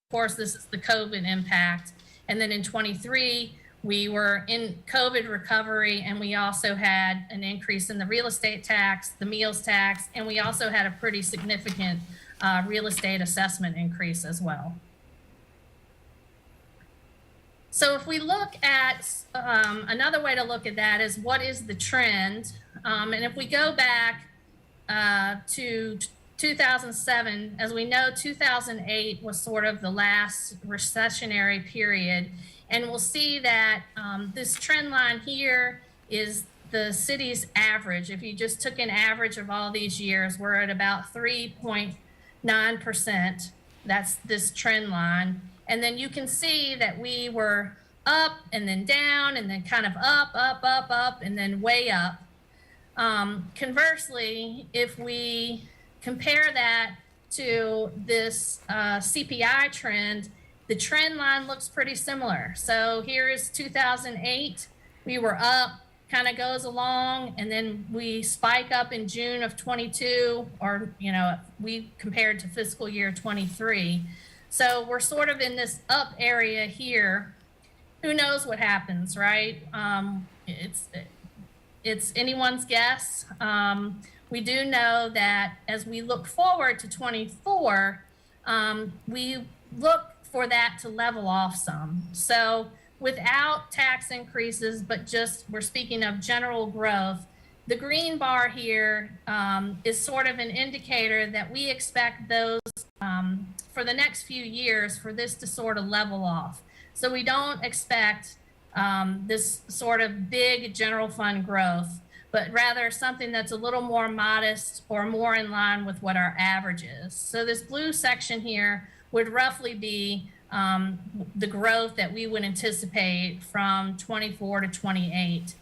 course, this is the COVID impact. And then in 23, we were in COVID recovery, and we also had an increase in the real estate tax, the meals tax, and we also had a pretty significant real estate assessment increase as well. So if we look at, another way to look at that is what is the trend? And if we go back to 2007, as we know, 2008 was sort of the last recessionary period. And we'll see that this trend line here is the city's average. If you just took an average of all these years, we're at about 3.9%. That's this trend line. And then you can see that we were up and then down and then kind of up, and then way up. Conversely, if we compare that to this CPI trend, the trend line looks pretty similar. So here is 2008. We were up, kind of goes along, and then we spike up in June of 22, or, you know, we compared to fiscal year 23. So we're sort of in this up area here. Who knows what happens, right? It's anyone's guess. We do know that as we look forward to 24, we look for that to level off some. So without tax increases, but just we're speaking of general growth, the green bar here is sort of an indicator that we expect those for the next few years for this to sort of level off. So we don't expect this sort of big general fund growth, but rather something that's a little more modest or more in line with what our average is. So this blue section here would roughly be the growth that we would anticipate from 24 to 28.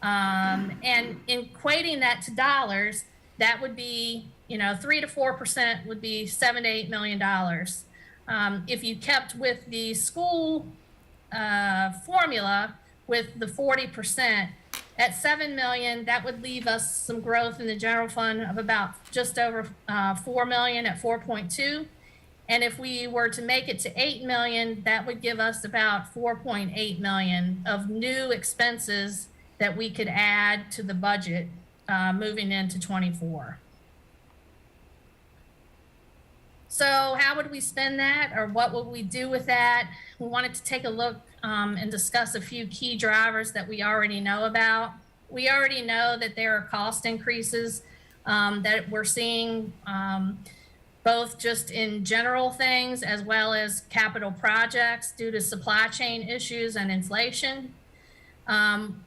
And equating that to dollars, that would be, you know, 3 to 4% would be $7 to $8 million. If you kept with the school formula with the 40%, at $7 million, that would leave us some growth in the general fund of about just over $4 million at 4.2. And if we were to make it to $8 million, that would give us about $4.8 million of new expenses that we could add to the budget moving into 24. So how would we spend that, or what would we do with that? We wanted to take a look and discuss a few key drivers that we already know about. We already know that there are cost increases that we're seeing both just in general things as well as capital projects due to supply chain issues and inflation.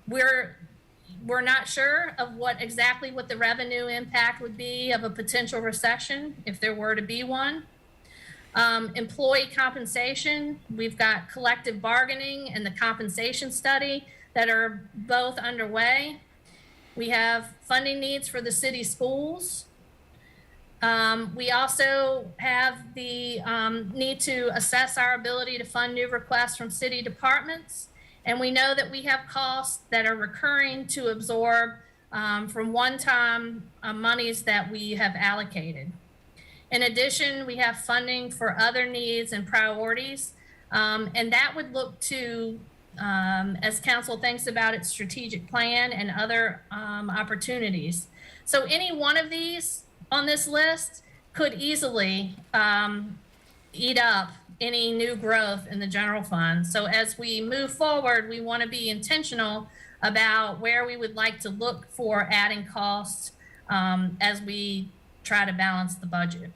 We're not sure of what the revenue impact would be of a potential recession if there were to be one. Employee compensation, we've got collective bargaining and the compensation study that are both underway. We have funding needs for the city schools. We also have the need to assess our ability to fund new requests from city departments. And we know that we have costs that are recurring to absorb from one-time monies that we have allocated. In addition, we have funding for other needs and priorities. And that would look to, as council thinks about its strategic plan and other opportunities. So any one of these on this list could easily eat up any new growth in the general fund. So as we move forward, we want to be intentional about where we would like to look for adding costs as we try to balance the budget.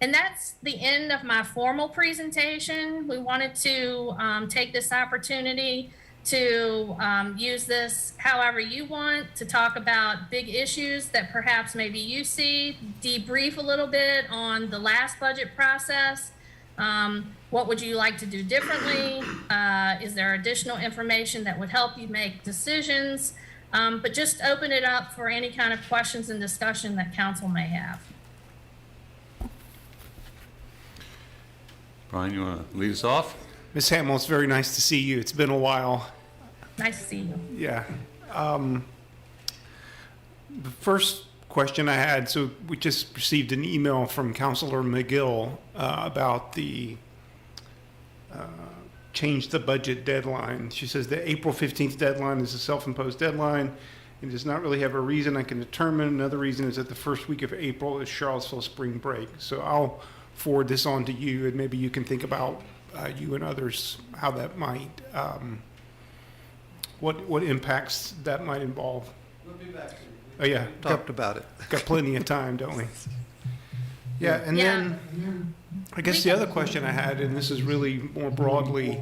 And that's the end of my formal presentation. We wanted to take this opportunity to use this however you want, to talk about big issues that perhaps maybe you see, debrief a little bit on the last budget process. What would you like to do differently? Is there additional information that would help you make decisions? But just open it up for any kind of questions and discussion that council may have. Brian, you want to lead us off? Ms. Hamill, it's very nice to see you. It's been a while. Nice to see you. Yeah. The first question I had. So we just received an email from Councilor McGill about the change the budget deadline. She says the April 15th deadline is a self-imposed deadline. It does not really have a reason I can determine. Another reason is that the first week of April is Charlottesville spring break. So I'll forward this on to you, and maybe you can think about, you and others, how that might, what impacts that might involve. We'll be back to you. Oh, yeah. Talked about it. Got plenty of time, don't we? Yeah, and Yeah. then I guess the other question I had, and this is really more broadly,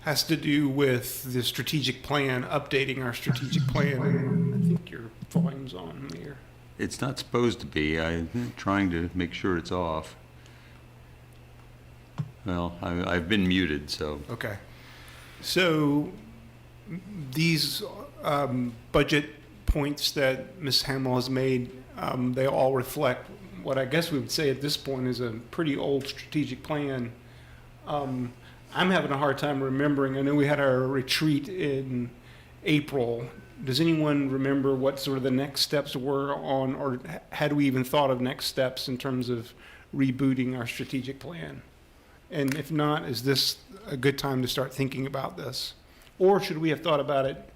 has to do with the strategic plan, updating our strategic plan. I think your volume's on here. It's not supposed to be. I'm trying to make sure it's off. Well, I've been muted, so. Okay. So these budget points that Ms. Hamill has made, they all reflect what I guess we would say at this point is a pretty old strategic plan. I'm having a hard time remembering. I know we had our retreat in April. Does anyone remember what sort of the next steps were on, or had we even thought of next steps in terms of rebooting our strategic plan? And if not, is this a good time to start thinking about this? Or should we have thought about it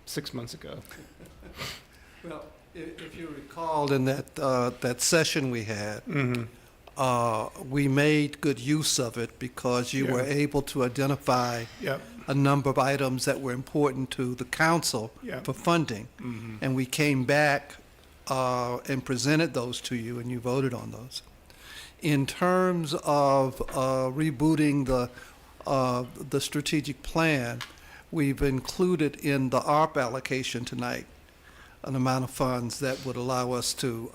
6 months ago? Well, if you recalled in that session we had, we made good use of it because you were able to identify Yep. a number of items that were important to the council Yep. for funding. And we came back and presented those to you, and you voted on those. In terms of rebooting the strategic plan, we've included in the ARP allocation tonight an amount of funds that would allow us to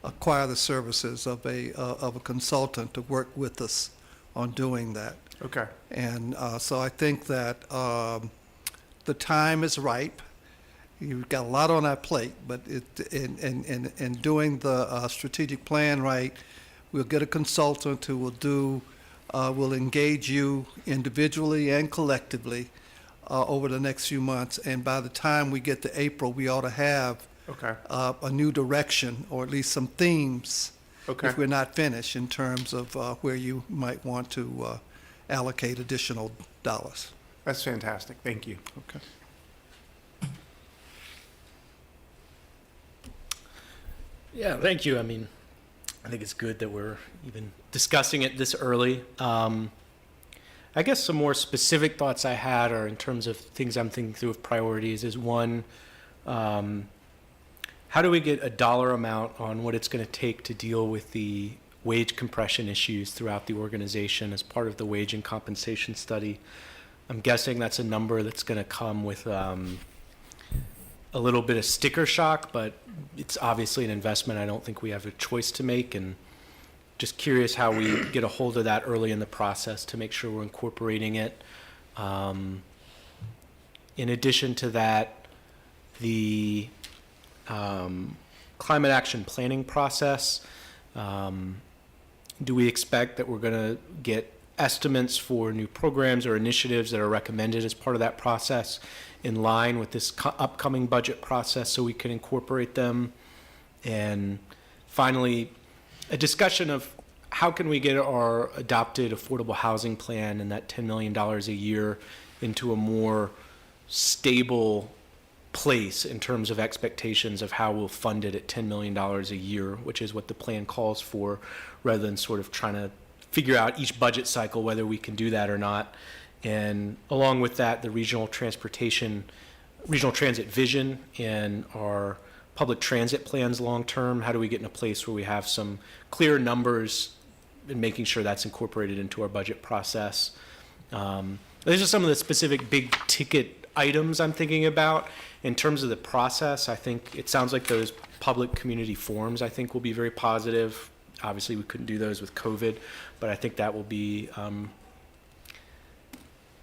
acquire the services of a consultant to work with us on doing that. Okay. And so I think that the time is ripe. You've got a lot on our plate, but in doing the strategic plan right, we'll get a consultant who will engage you individually and collectively over the next few months. And by the time we get to April, we ought to have Okay. a new direction, or at least some themes, Okay. if we're not finished, in terms of where you might want to allocate additional dollars. That's fantastic. Thank you. Okay. Yeah, thank you. I mean, I think it's good that we're even discussing it this early. I guess some more specific thoughts I had are in terms of things I'm thinking through of priorities is one, how do we get a dollar amount on what it's going to take to deal with the wage compression issues throughout the organization as part of the wage and compensation study? I'm guessing that's a number that's going to come with a little bit of sticker shock, but it's obviously an investment I don't think we have a choice to make, and just curious how we get a hold of that early in the process to make sure we're incorporating it. In addition to that, the climate action planning process, do we expect that we're going to get estimates for new programs or initiatives that are recommended as part of that process in line with this upcoming budget process so we can incorporate them? And finally, a discussion of how can we get our adopted affordable housing plan and that $10 million a year into a more stable place in terms of expectations of how we'll fund it at $10 million a year, which is what the plan calls for, rather than sort of trying to figure out each budget cycle whether we can do that or not. And along with that, the regional transit vision and our public transit plans long-term. How do we get in a place where we have some clear numbers and making sure that's incorporated into our budget process? These are some of the specific big ticket items I'm thinking about. In terms of the process, I think it sounds like those public community forums, I think, will be very positive. Obviously, we couldn't do those with COVID, but I think that will be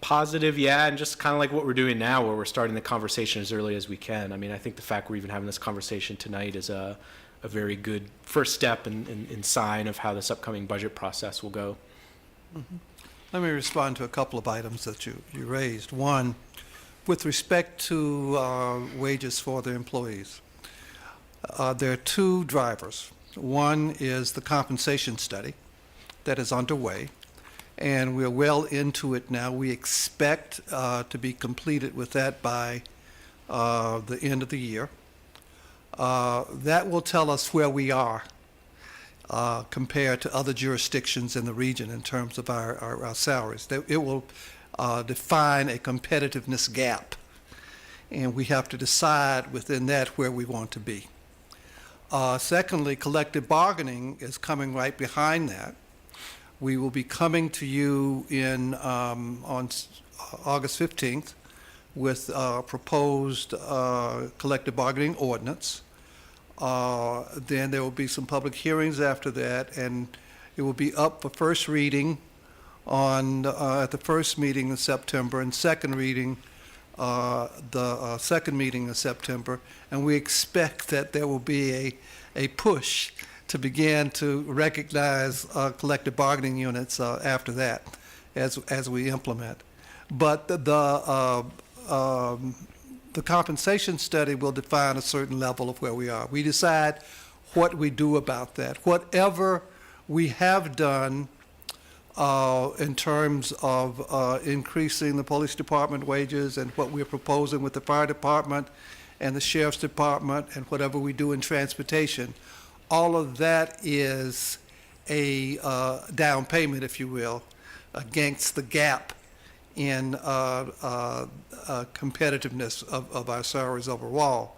positive, yeah, and just kind of like what we're doing now, where we're starting the conversation as early as we can. I mean, I think the fact we're even having this conversation tonight is a very good first step and sign of how this upcoming budget process will go. Let me respond to a couple of items that you raised. One, with respect to wages for the employees, there are two drivers. One is the compensation study that is underway, and we're well into it now. We expect to be completed with that by the end of the year. That will tell us where we are compared to other jurisdictions in the region in terms of our salaries. It will define a competitiveness gap, and we have to decide within that where we want to be. Secondly, collective bargaining is coming right behind that. We will be coming to you on August 15th with proposed collective bargaining ordinance. Then there will be some public hearings after that, and it will be up for first reading at the first meeting in September, and second reading the second meeting in September. And we expect that there will be a push to begin to recognize collective bargaining units after that as we implement. But the compensation study will define a certain level of where we are. We decide what we do about that. Whatever we have done in terms of increasing the police department wages and what we're proposing with the fire department and the sheriff's department and whatever we do in transportation, all of that is a down payment, if you will, against the gap in competitiveness of our salaries overall.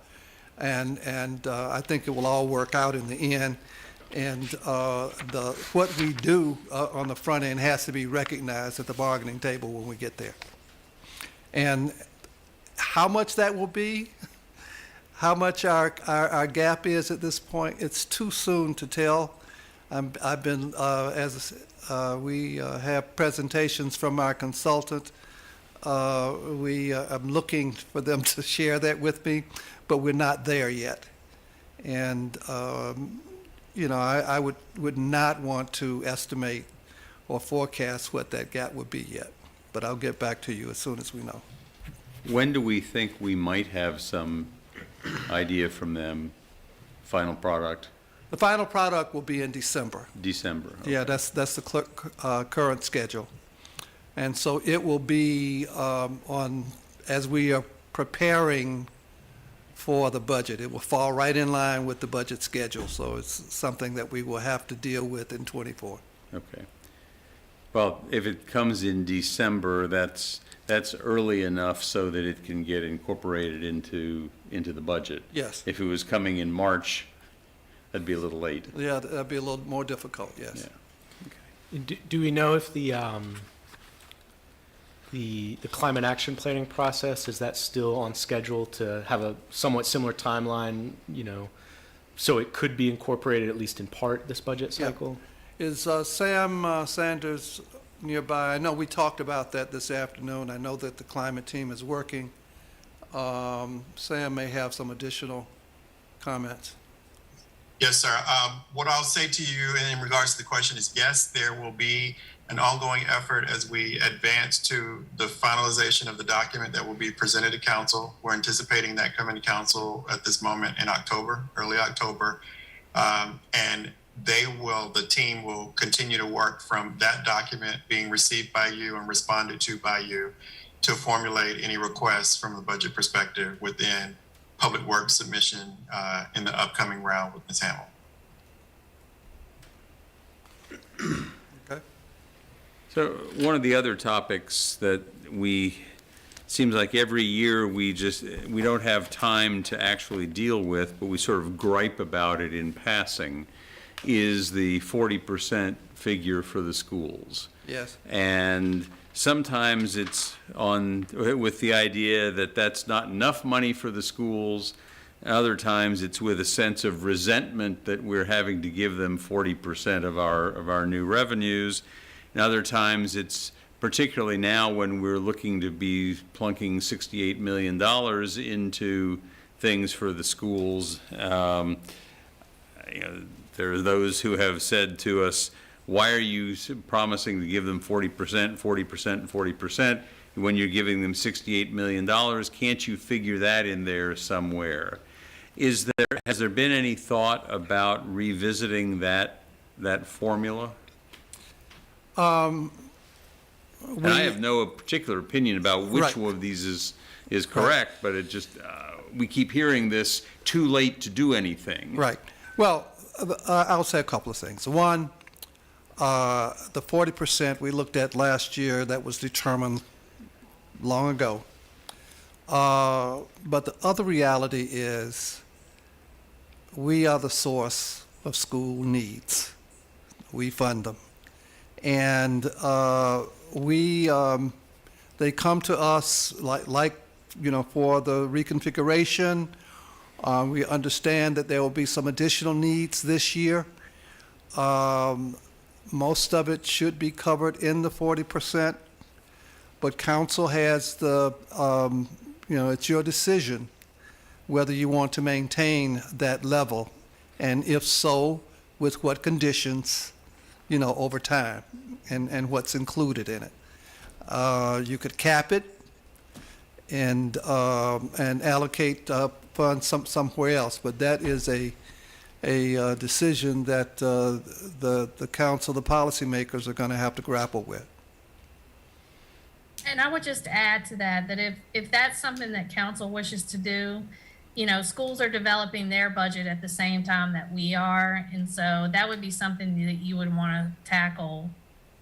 And I think it will all work out in the end. And what we do on the front end has to be recognized at the bargaining table when we get there. And how much that will be, how much our gap is at this point, it's too soon to tell. I've been, we have presentations from our consultant. I'm looking for them to share that with me, but we're not there yet. And, I would not want to estimate or forecast what that gap would be yet. But I'll get back to you as soon as we know. When do we think we might have some idea from them, final product? The final product will be in December. December. Okay. Yeah, that's the current schedule. And so it will be as we are preparing for the budget. It will fall right in line with the budget schedule, so it's something that we will have to deal with in '24. Okay. Well, if it comes in December, that's early enough so that it can get incorporated into the budget. Yes. If it was coming in March, that'd be a little late. Yeah, that'd be a little more difficult, yes. Yeah. Do we know if the climate action planning process, is that still on schedule to have a somewhat similar timeline, so it could be incorporated at least in part this budget cycle? Yeah. Is Sam Sanders nearby? I know we talked about that this afternoon. I know that the climate team is working. Sam may have some additional comments. Yes, sir. What I'll say to you in regards to the question is, yes, there will be an ongoing effort as we advance to the finalization of the document that will be presented to council. We're anticipating that coming to council at this moment in October, early October. And the team will continue to work from that document being received by you and responded to by you to formulate any requests from the budget perspective within public works submission in the upcoming round with Ms. Hamill. Okay. So one of the other topics that seems like every year we don't have time to actually deal with, but we sort of gripe about it in passing, is the 40% figure for the schools. Yes. And sometimes it's with the idea that that's not enough money for the schools. Other times it's with a sense of resentment that we're having to give them 40% of our new revenues. And other times it's, particularly now when we're looking to be plunking $68 million into things for the schools, there are those who have said to us, why are you promising to give them 40%, 40%, 40%? when you're giving them $68 million, can't you figure that in there somewhere? Has there been any thought about revisiting that formula? And I have no particular opinion about which Right. one of these is correct, but it just, we keep hearing this, too late to do anything. Right. Well, I'll say a couple of things. One, the 40% we looked at last year, that was determined long ago. But the other reality is we are the source of school needs. We fund them. And they come to us like for the reconfiguration. We understand that there will be some additional needs this year. Most of it should be covered in the 40%, but council has it's your decision whether you want to maintain that level, and if so, with what conditions, over time, and what's included in it. You could cap it and allocate funds somewhere else, but that is a decision that the council, the policymakers are going to have to grapple with. And I would just add to that if that's something that council wishes to do, schools are developing their budget at the same time that we are. And so that would be something that you would want to tackle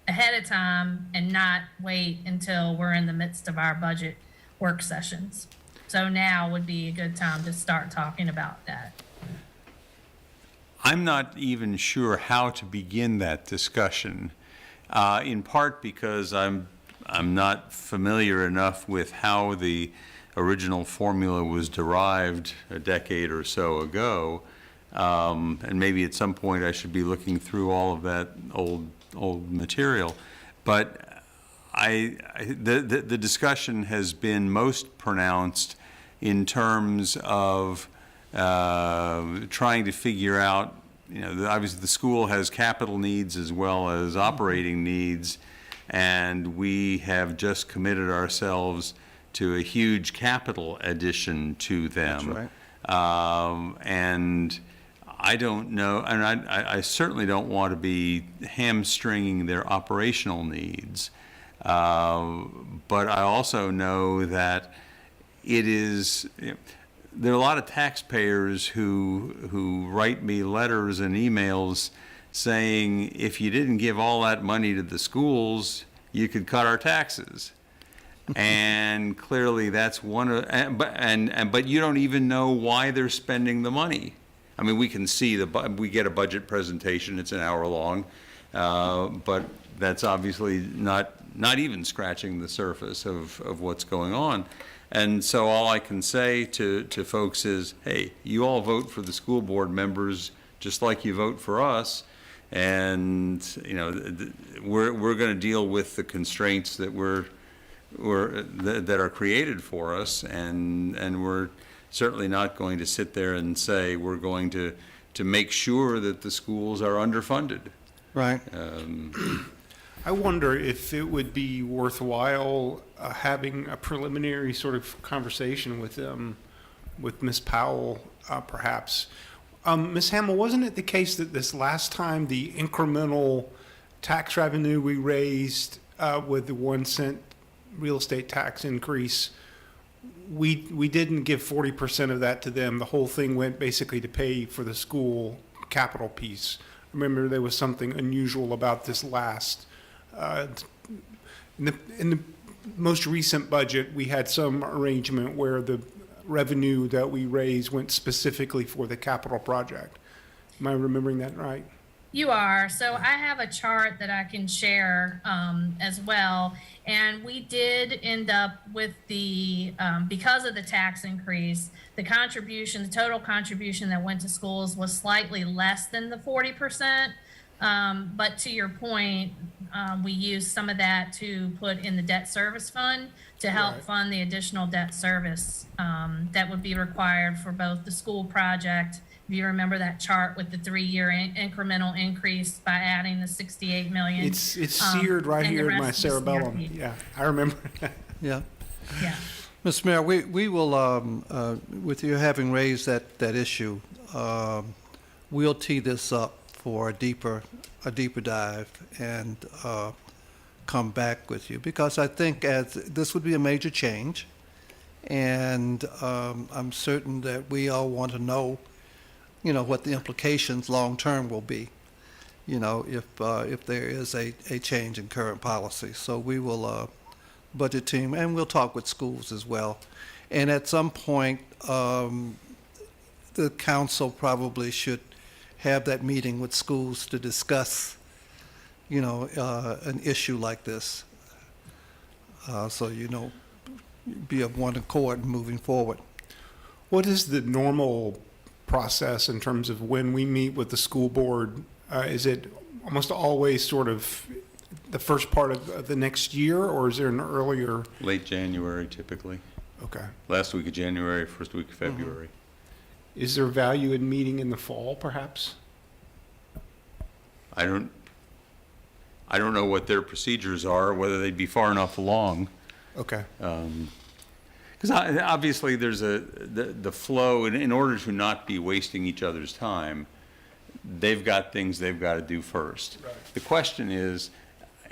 ahead of time and not wait until we're in the midst of our budget work sessions. So now would be a good time to start talking about that. I'm not even sure how to begin that discussion, in part because I'm not familiar enough with how the original formula was derived a decade or so ago, and maybe at some point I should be looking through all of that old material. But the discussion has been most pronounced in terms of trying to figure out, obviously the school has capital needs as well as operating needs, and we have just committed ourselves to a huge capital addition to them. That's right. And I don't know, and I certainly don't want to be hamstringing their operational needs. But I also know that it is, there are a lot of taxpayers who write me letters and emails saying, if you didn't give all that money to the schools, you could cut our taxes. And clearly that's one of, but you don't even know why they're spending the money. I mean, we can see we get a budget presentation, it's an hour long, but that's obviously not even scratching the surface of what's going on. And so all I can say to folks is, hey, you all vote for the school board members just like you vote for us, and we're going to deal with the constraints that that are created for us, and we're certainly not going to sit there and say we're going to make sure that the schools are underfunded. Right. I wonder if it would be worthwhile having a preliminary sort of conversation with them, with Ms. Powell, perhaps. Ms. Hamill, wasn't it the case that this last time the incremental tax revenue we raised with the 1 cent real estate tax increase, we didn't give 40% of that to them. The whole thing went basically to pay for the school capital piece. Remember, there was something unusual about this last. In the most recent budget, we had some arrangement where the revenue that we raised went specifically for the capital project. Am I remembering that right? You are. So I have a chart that I can share as well. And we did end up with the, because of the tax increase, the total contribution that went to schools was slightly less than the 40%. But to your point, we used some of that to put in the debt service fund to help fund the additional debt service that would be required for both the school project. If you remember that chart with the 3-year incremental increase by adding the 68 million. It's seared right and the here in my rest of the cerebellum. CIP. Yeah, I remember. Yeah. Yeah. Mr. Mayor, we will, with you having raised that issue, we'll tee this up for a deeper dive and come back with you, because I think as this would be a major change, and I'm certain that we all want to know, what the implications long-term will be, if there is a change in current policy. So we will, budget team, and we'll talk with schools as well. And at some point, the council probably should have that meeting with schools to discuss, an issue like this. So, be of one accord moving forward. What is the normal process in terms of when we meet with the school board? Is it almost always sort of the first part of the next year, or is there an earlier? Late January typically. Okay. Last week of January, first week of February. Is there value in meeting in the fall, perhaps? I don't know what their procedures are, whether they'd be far enough along. Okay. Because obviously there's the flow, in order to not be wasting each other's time, they've got things they've got to do first. Right. The question is,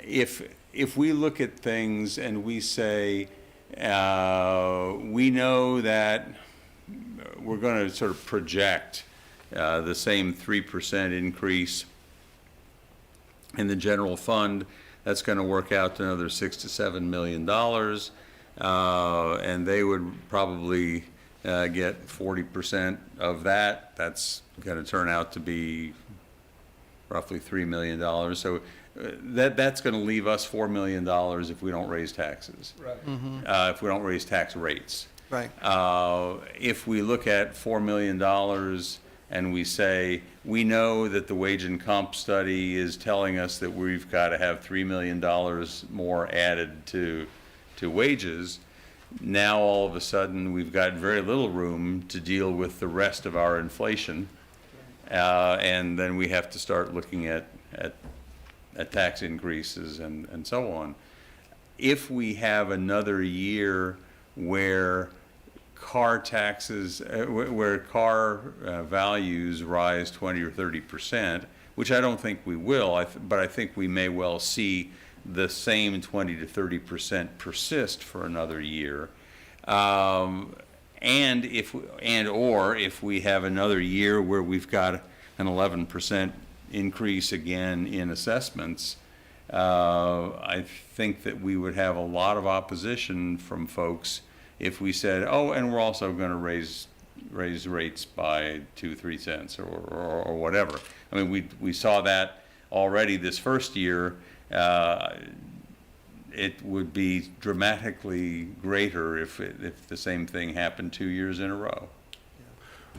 if we look at things and we say, we know that we're going to sort of project the same 3% increase in the general fund, that's going to work out to another $6 to $7 million, and they would probably get 40% of that. That's going to turn out to be roughly $3 million. So that's going to leave us $4 million if we don't raise taxes. Right. If we don't raise tax rates. Right. If we look at $4 million and we say, we know that the wage and comp study is telling us that we've got to have $3 million more added to wages, now all of a sudden we've got very little room to deal with the rest of our inflation, and then we have to start looking at tax increases and so on. If we have another year where car taxes, where car values rise 20 or 30%, which I don't think we will, but I think we may well see the same 20 to 30% persist for another year. And if we have another year where we've got an 11% increase again in assessments, I think that we would have a lot of opposition from folks if we said, oh, and we're also going to raise rates by 2-3 cents or whatever. I mean, we saw that already this first year. It would be dramatically greater if the same thing happened 2 years in a row.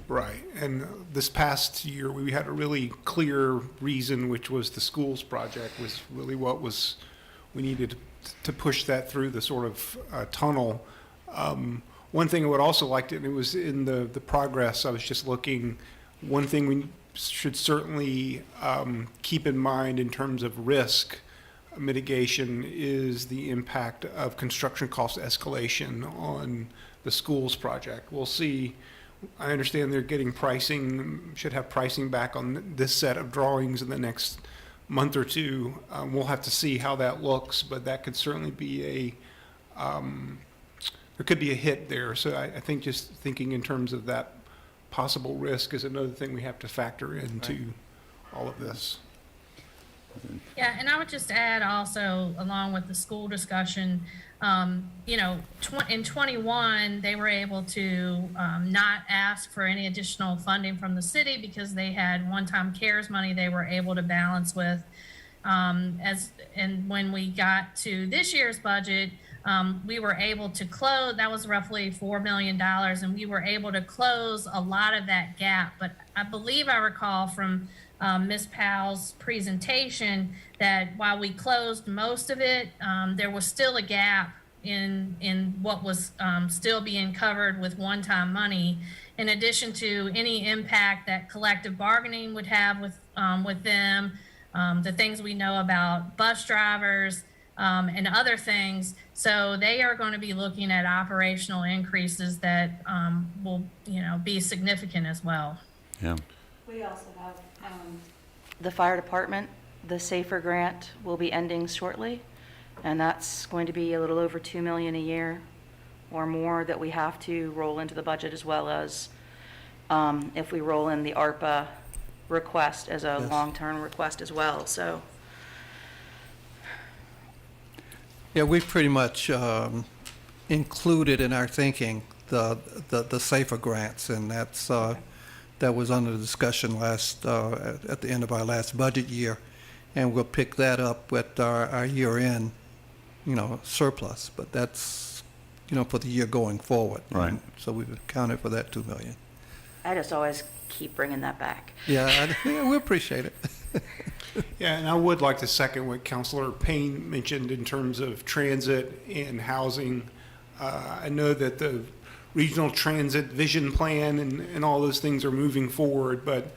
Right. And this past year, we had a really clear reason, which was the schools project was really what we needed to push that through the sort of tunnel. One thing I would also like to, and it was in the progress, I was just looking, one thing we should certainly keep in mind in terms of risk mitigation is the impact of construction cost escalation on the schools project. We'll see. I understand they're getting pricing, should have pricing back on this set of drawings in the next month or two. We'll have to see how that looks, but that could certainly be there could be a hit there. So I think just thinking in terms of that possible risk is another thing we have to factor into all of this. Yeah, and I would just add also, along with the school discussion, in 21, they were able to not ask for any additional funding from the city because they had one-time CARES money they were able to balance with. And when we got to this year's budget, we were able to close, that was roughly $4 million, and we were able to close a lot of that gap. But I believe I recall from Ms. Powell's presentation that while we closed most of it, there was still a gap in what was still being covered with one-time money, in addition to any impact that collective bargaining would have with them, the things we know about bus drivers, and other things. So they are going to be looking at operational increases that will, be significant as well. Yeah. We also have the fire department, the SAFER grant will be ending shortly, and that's going to be a little over 2 million a year or more that we have to roll into the budget, as well as if we roll in the ARPA request as a Yes. long-term request as well, so. Yeah, we've pretty much included in our thinking the SAFER grants, and that was under discussion at the end of our last budget year, and we'll pick that up with our year-end, surplus. But that's, for the year going forward. Right. So we've accounted for that 2 million. I just always keep bringing that back. Yeah, we appreciate it. Yeah, and I would like to second what Councilor Payne mentioned in terms of transit and housing. I know that the regional transit vision plan and all those things are moving forward, but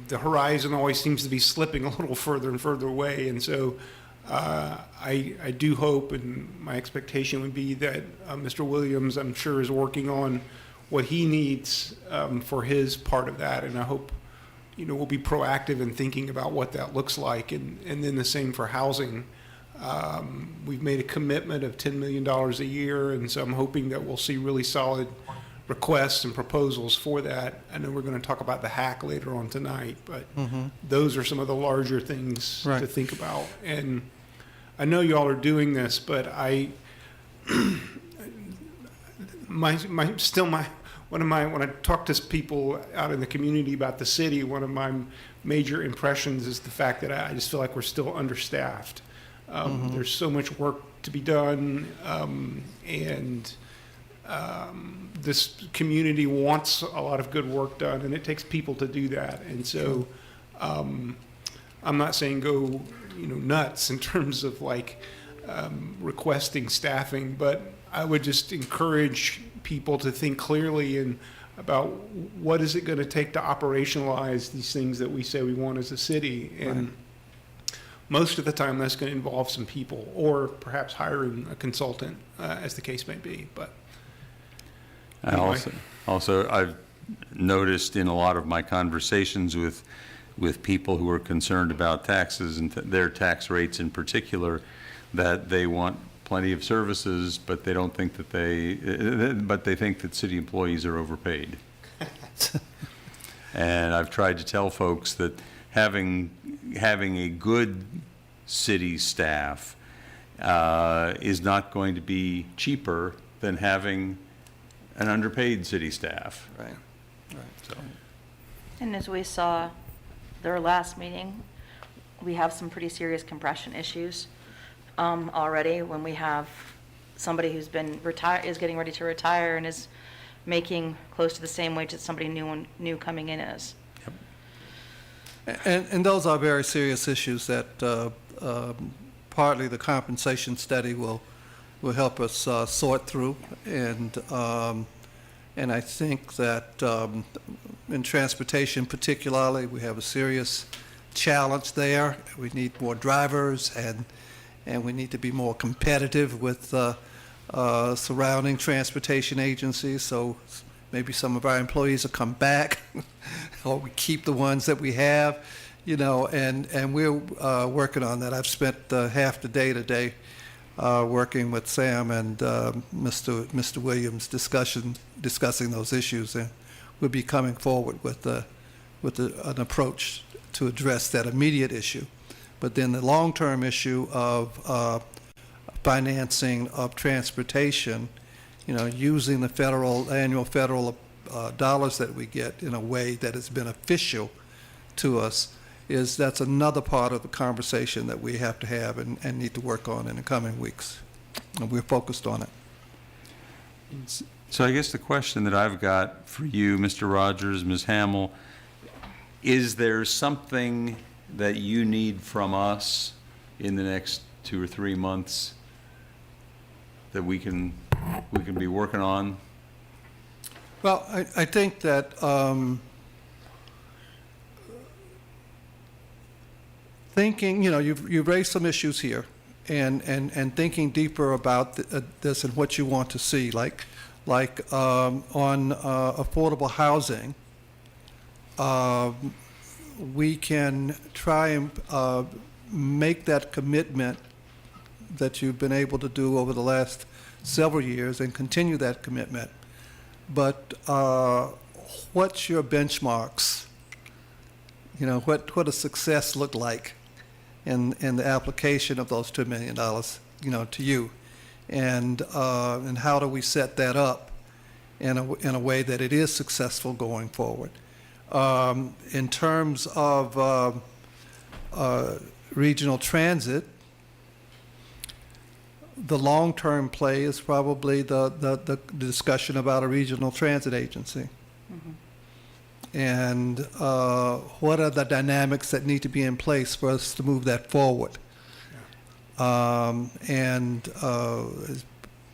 the horizon always seems to be slipping a little further and further away. And so I do hope, and my expectation would be that Mr. Williams, I'm sure, is working on what he needs for his part of that. And I hope, we'll be proactive in thinking about what that looks like. And then the same for housing. We've made a commitment of $10 million a year, and so I'm hoping that we'll see really solid requests and proposals for that. I know we're going to talk about the hack later on tonight, but those are some of the larger things Right. to think about. And I know y'all are doing this, but when I talk to people out in the community about the city, one of my major impressions is the fact that I just feel like we're still understaffed. There's so much work to be done, and this community wants a lot of good work done, and it takes people to do that. And so I'm not saying go nuts in terms of requesting staffing, but I would just encourage people to think clearly and about what is it going to take to operationalize these things that we say we want as a city. And most of the time that's going to involve some people, or perhaps hiring a consultant, as the case may be. But anyway. Also, I've noticed in a lot of my conversations with people who are concerned about taxes and their tax rates in particular, that they want plenty of services, but they don't think that they think that city employees are overpaid. And I've tried to tell folks that having a good city staff is not going to be cheaper than having an underpaid city staff. Right. So, And as we saw their last meeting, we have some pretty serious compression issues already when we have somebody who's been is getting ready to retire and is making close to the same wage that somebody new coming in is. And those are very serious issues that partly the compensation study will help us sort through. And I think that in transportation particularly, we have a serious challenge there. We need more drivers, and we need to be more competitive with surrounding transportation agencies. So maybe some of our employees will come back, or we keep the ones that we have, and we're working on that. I've spent half the day today working with Sam and Mr. Williams discussing those issues, and we'll be coming forward with an approach to address that immediate issue. But then the long-term issue of financing of transportation, using the annual federal dollars that we get in a way that is beneficial to us, that's another part of the conversation that we have to have and need to work on in the coming weeks. And we're focused on it. So I guess the question that I've got for you, Mr. Rogers, Ms. Hamill, is there something that you need from us in the next 2 or 3 months that we can be working on? Well, I think that thinking, you've raised some issues here, and thinking deeper about this and what you want to see, like on affordable housing, we can try and make that commitment that you've been able to do over the last several years and continue that commitment. But what's your benchmarks? What does success look like in the application of those $2 million, to you? And how do we set that up in a way that it is successful going forward? In terms of regional transit, the long-term play is probably the discussion about a regional transit agency. And what are the dynamics that need to be in place for us to move that forward? It's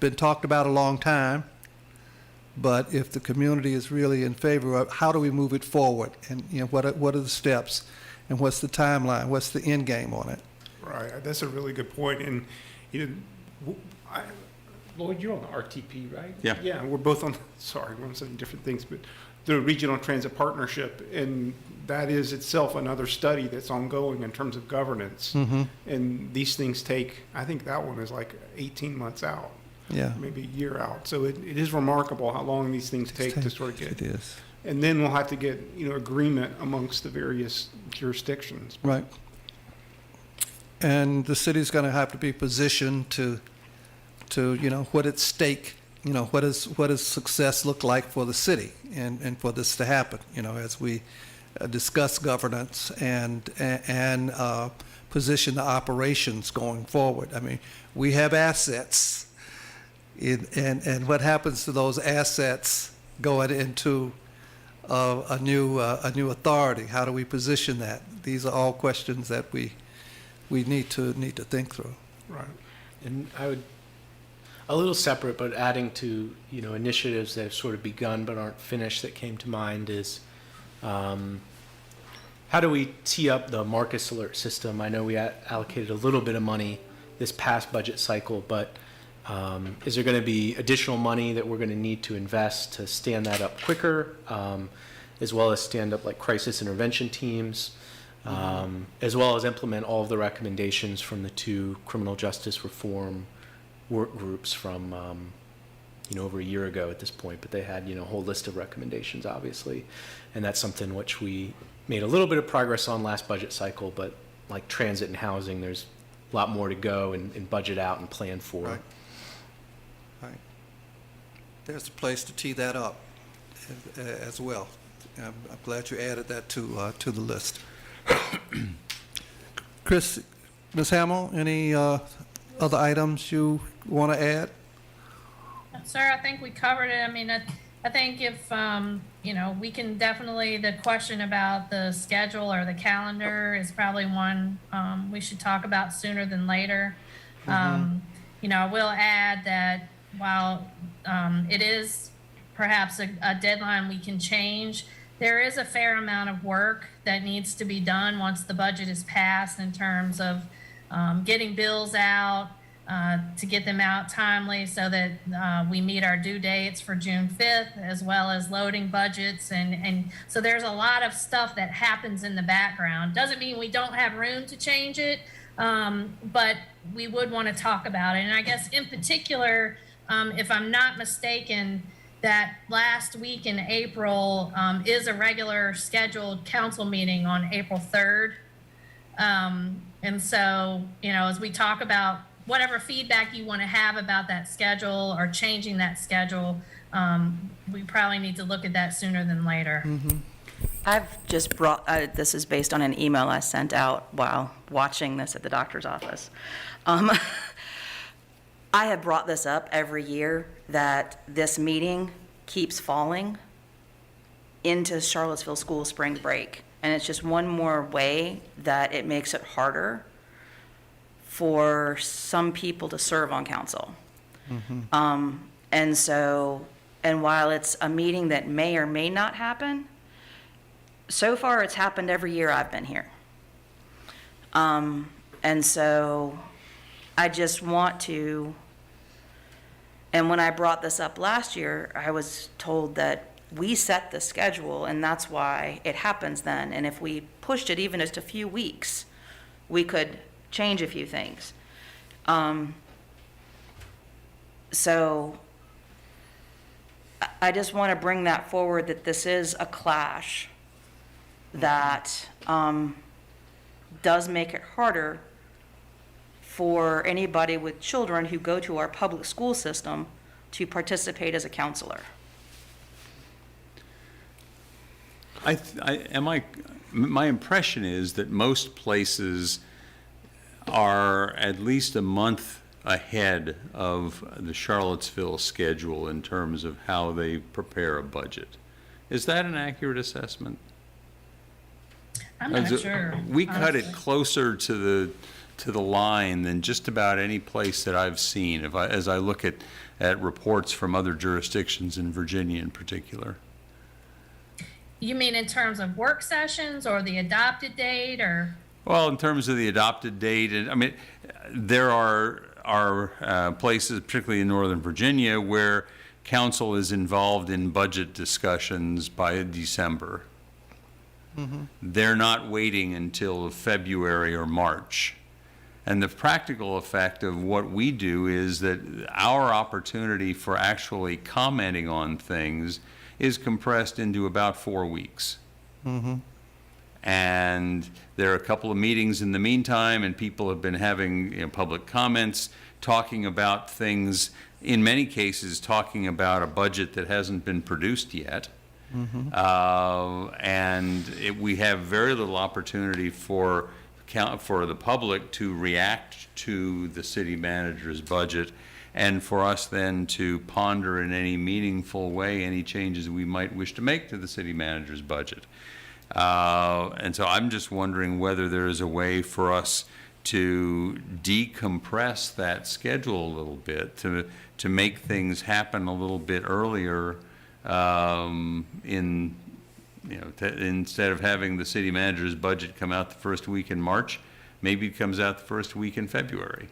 been talked about a long time, but if the community is really in favor of, how do we move it forward? And what are the steps? And what's the timeline? What's the end game on it? Right, that's a really good point. And Lloyd, you're on the RTP, right? Yeah. Yeah, we're both on. Sorry, we're on some different things, but the Regional Transit Partnership, and that is itself another study that's ongoing in terms of governance. And these things take, I think that one is like 18 months out. Yeah. Maybe a year out. So it is remarkable how long these things take to sort of get. It is. And then we'll have to get, agreement amongst the various jurisdictions. Right. And the city's going to have to be positioned to what at stake, what does success look like for the city and for this to happen, as we discuss governance and position the operations going forward. I mean, we have assets, and what happens to those assets going into a new authority? How do we position that? These are all questions that we need to think through. Right. And I would, a little separate, but adding to, initiatives that have sort of begun but aren't finished that came to mind is, how do we tee up the Marcus alert system? I know we allocated a little bit of money this past budget cycle, but is there going to be additional money that we're going to need to invest to stand that up quicker, as well as stand up like crisis intervention teams, as well as implement all of the recommendations from the 2 criminal justice reform work groups from over a year ago at this point, but they had a whole list of recommendations, obviously, and that's something which we made a little bit of progress on last budget cycle, but like transit and housing, there's a lot more to go and budget out and plan for. Right. There's a place to tee that up as well. I'm glad you added that to the list. Chris, Ms. Hamill, any other items you want to add? Sir, I think we covered it. I mean, I think if, we can definitely, the question about the schedule or the calendar is probably one we should talk about sooner than later. I will add that while it is perhaps a deadline we can change, there is a fair amount of work that needs to be done once the budget is passed in terms of getting bills out, to get them out timely so that we meet our due dates for June 5th, as well as loading budgets. And so there's a lot of stuff that happens in the background. Doesn't mean we don't have room to change it, but we would want to talk about it. And I guess in particular, if I'm not mistaken, that last week in April is a regular scheduled council meeting on April 3rd. And so, as we talk about whatever feedback you want to have about that schedule or changing that schedule, we probably need to look at that sooner than later. I've just brought, this is based on an email I sent out while watching this at the doctor's office. I have brought this up every year that this meeting keeps falling into Charlottesville school spring break. And it's just one more way that it makes it harder for some people to serve on council. And while it's a meeting that may or may not happen, so far it's happened every year I've been here. And so I just want to, and when I brought this up last year, I was told that we set the schedule and that's why it happens then. And if we pushed it even just a few weeks, we could change a few things. So I just want to bring that forward, that this is a clash that does make it harder for anybody with children who go to our public school system to participate as a counselor. My impression is that most places are at least a month ahead of the Charlottesville schedule in terms of how they prepare a budget. Is that an accurate assessment? I'm not sure. We cut it honestly. closer to the line than just about any place that I've seen, as I look at reports from other jurisdictions in Virginia in particular. You mean in terms of work sessions or the adopted date, or? Well, in terms of the adopted date, and I mean, there are places, particularly in Northern Virginia, where council is involved in budget discussions by December. They're not waiting until February or March. And the practical effect of what we do is that our opportunity for actually commenting on things is compressed into about 4 weeks. And there are a couple of meetings in the meantime, and people have been having public comments, talking about things, in many cases talking about a budget that hasn't been produced yet. We have very little opportunity for the public to react to the city manager's budget, and for us then to ponder in any meaningful way any changes we might wish to make to the city manager's budget. And so I'm just wondering whether there is a way for us to decompress that schedule a little bit, to make things happen a little bit earlier, instead of having the city manager's budget come out the first week in March, maybe it comes out the first week in February.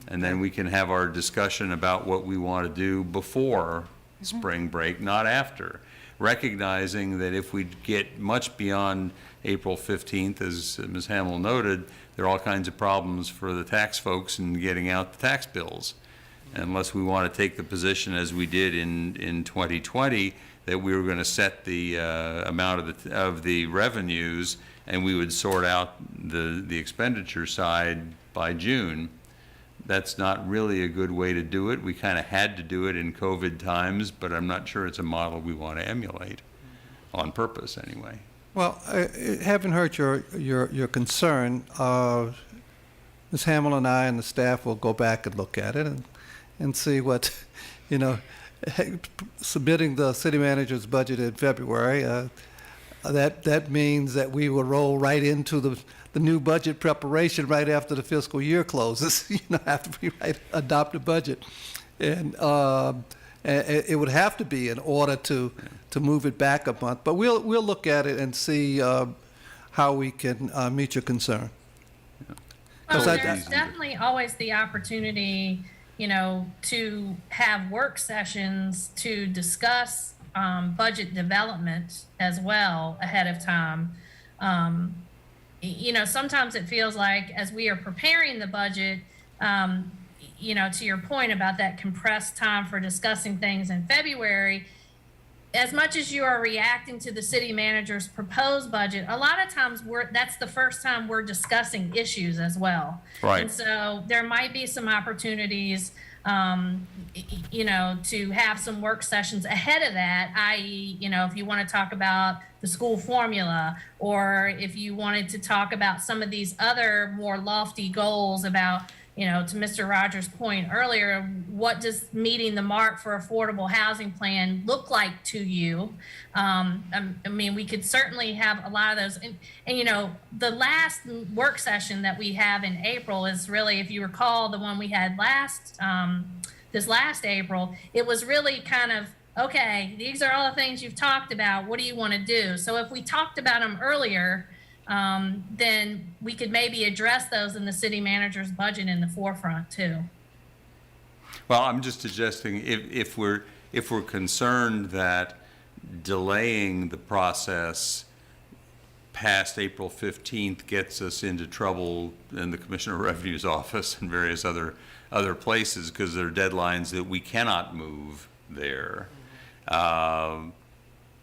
And then we can have our discussion about what we want to do before spring break, not after. Recognizing that if we get much beyond April 15th, as Ms. Hamill noted, there are all kinds of problems for the tax folks in getting out the tax bills. Unless we want to take the position as we did in 2020, that we were going to set the amount of the revenues, and we would sort out the expenditure side by June. That's not really a good way to do it. We kind of had to do it in COVID times, but I'm not sure it's a model we want to emulate, on purpose anyway. Well, having heard your concern, Ms. Hamill and I and the staff will go back and look at it and see what, submitting the city manager's budget in February, that means that we will roll right into the new budget preparation right after the fiscal year closes, after we adopt a budget. And it would have to be in order to move it back a month. But we'll look at it and see how we can meet your concern. Well, I- there's definitely always the opportunity, to have work sessions to discuss budget development as well ahead of time. Sometimes it feels like as we are preparing the budget, to your point about that compressed time for discussing things in February, as much as you are reacting to the city manager's proposed budget, a lot of times that's the first time we're discussing issues as well. Right. And so there might be some opportunities, to have some work sessions ahead of that, i.e., if you want to talk about the school formula, or if you wanted to talk about some of these other more lofty goals about, to Mr. Rogers' point earlier, what does meeting the mark for affordable housing plan look like to you? We could certainly have a lot of those. And the last work session that we have in April is really, if you recall, the one we had this last April, it was really kind of, okay, these are all the things you've talked about. What do you want to do? So if we talked about them earlier, then we could maybe address those in the city manager's budget in the forefront too. Well, I'm just suggesting if we're concerned that delaying the process past April 15th gets us into trouble in the Commissioner of Revenue's office and various other places because there are deadlines that we cannot move there.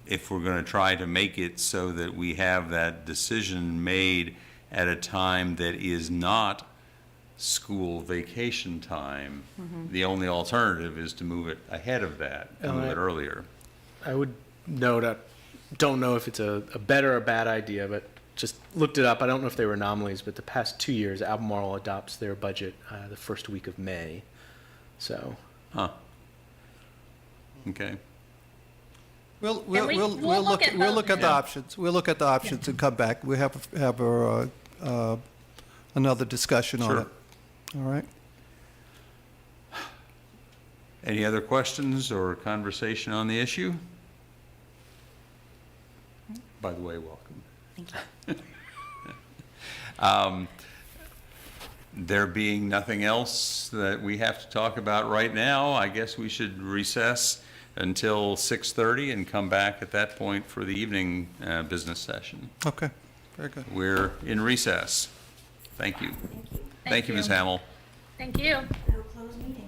If we're going to try to make it so that we have that decision made at a time that is not school vacation time, the only alternative is to move it ahead of that, to move it earlier. I would note, I don't know if it's a better or bad idea, but just looked it up. I don't know if they were anomalies, but the past 2 years, Albemarle adopts their budget the first week of May. So, Huh. Okay. We'll we'll look at the both. options. We'll look at the options and come back. We have another discussion on Sure. it. All right. Any other questions or conversation on the issue? By the way, welcome. Thank you. There being nothing else that we have to talk about right now, I guess we should recess until 6:30 and come back at that point for the evening business session. Okay. Very good. We're in recess. Thank you. Thank you, Ms. Hamill. Thank you. No closed meeting.